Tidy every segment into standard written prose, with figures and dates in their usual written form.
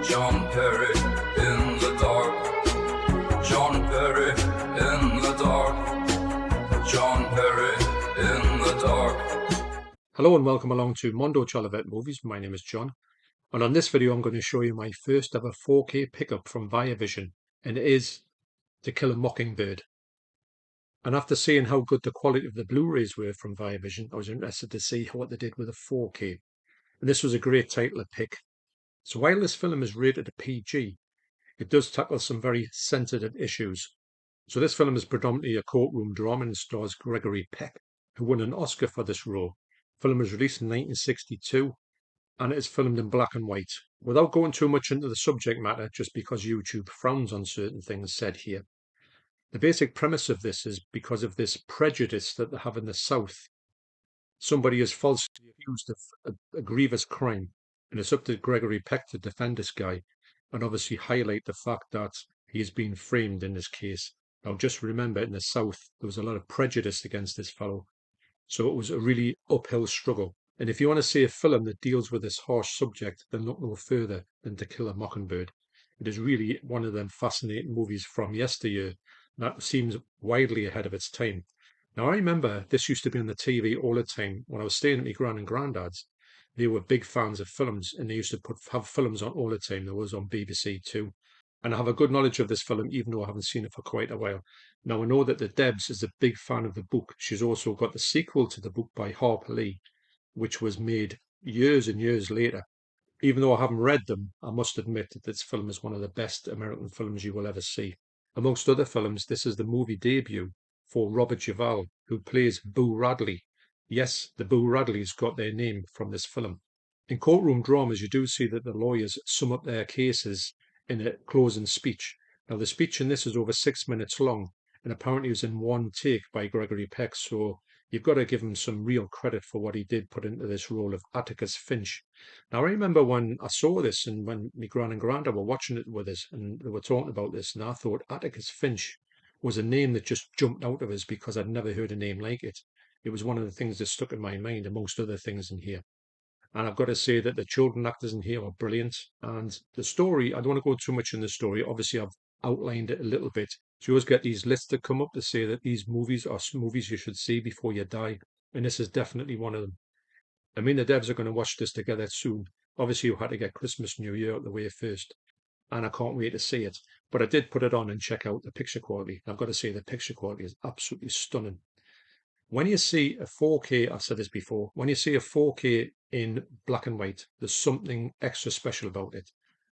John Perry in the dark. John Perry in the dark. John Perry in the dark. Hello and welcome along to Mondo Chelloveck Movies. My name is John, and on this video I'm going to show you my first ever 4K pickup from ViaVision, and it is To Kill a Mockingbird. And after seeing how good the quality of the Blu-rays were from ViaVision, I was interested to see what they did with a 4K. And this was a great title to pick. So while this film is rated a PG, it does tackle some very sensitive issues. So this film is predominantly a courtroom drama and stars Gregory Peck, who won an Oscar for this role. The film was released in 1962 and it is filmed in black and white. Without going too much into the subject matter, just because YouTube frowns on certain things said here, the basic premise of this is because of this prejudice that they have in the South. Somebody is falsely accused of a grievous crime, and it's up to Gregory Peck to defend this guy and obviously highlight the fact that he is being framed in this case. Now, just remember, in the South, there was a lot of prejudice against this fellow, so it was a really uphill struggle. And if you want to see a film that deals with this harsh subject, then look no further than To Kill a Mockingbird. It is really one of them fascinating movies from yesteryear that seems widely ahead of its time. Now, I remember this used to be on the TV all the time when I was staying at my gran and granddad's. They were big fans of films, and they used to have films on all the time. There was on BBC too. And I have a good knowledge of this film, even though I haven't seen it for quite a while. Now, I know that the Debs is a big fan of the book. She's also got the sequel to the book by Harper Lee, which was made years and years later. Even though I haven't read them, I must admit that this film is one of the best American films you will ever see. Amongst other films, this is the movie debut for Robert Duvall, who plays Boo Radley. Yes, the Boo Radleys got their name from this film. In courtroom dramas, you do see that the lawyers sum up their cases in a closing speech. Now, the speech in this is over 6 minutes long, and apparently it was in one take by Gregory Peck, so you've got to give him some real credit for what he did put into this role of Atticus Finch. Now, I remember when I saw this and when my gran and granda were watching it with us and they were talking about this, and I thought Atticus Finch was a name that just jumped out of us because I'd never heard a name like it. It was one of the things that stuck in my mind amongst other things in here. And I've got to say that the children actors in here are brilliant. And the story, I don't want to go too much in the story. Obviously, I've outlined it a little bit. So you always get these lists that come up to say that these movies are movies you should see before you die. And this is definitely one of them. I mean, the devs are going to watch this together soon. Obviously, you had to get Christmas, New Year out the way first. And I can't wait to see it. But I did put it on and check out the picture quality. I've got to say the picture quality is absolutely stunning. When you see a 4K, I've said this before, when you see a 4K in black and white, there's something extra special about it.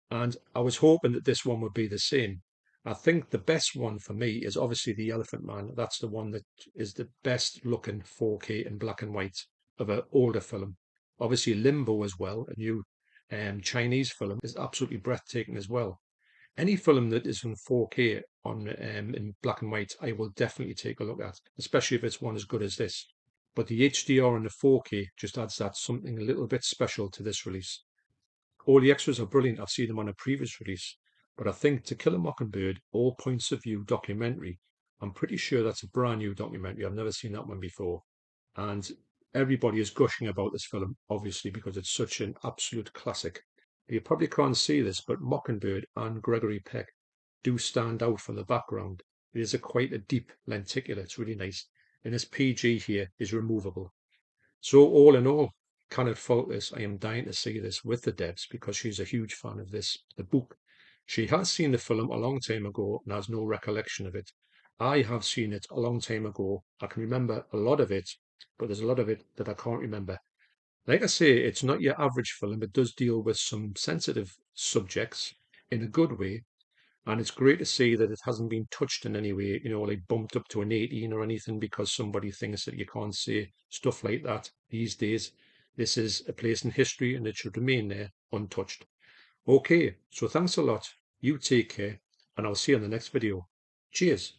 And I was hoping that this one would be the same. I think the best one for me is obviously The Elephant Man. That's the one that is the best looking 4K in black and white of an older film. Obviously Limbo as well, a new Chinese film, is absolutely breathtaking as well. Any film that is in 4K on in black and white, I will definitely take a look at, especially if it's one as good as this. But the HDR and the 4K just adds that something a little bit special to this release. All the extras are brilliant. I've seen them on a previous release, but I think To Kill a Mockingbird, All Points of View documentary, I'm pretty sure that's a brand new documentary. I've never seen that one before. And everybody is gushing about this film, obviously, because it's such an absolute classic. You probably can't see this, but Mockingbird and Gregory Peck do stand out from the background. It is quite a deep lenticular. It's really nice. And this PG here is removable. So all in all, cannot fault this. I am dying to see this with the devs because she's a huge fan of the book. She has seen the film a long time ago and has no recollection of it. I have seen it a long time ago. I can remember a lot of it, but there's a lot of it that I can't remember. Like I say, it's not your average film. It does deal with some sensitive subjects in a good way. And it's great to see that it hasn't been touched in any way, like bumped up to an 18 or anything because somebody thinks that you can't say stuff like that these days. This is a place in history and it should remain there untouched. Okay, so thanks a lot. You take care and I'll see you in the next video. Cheers.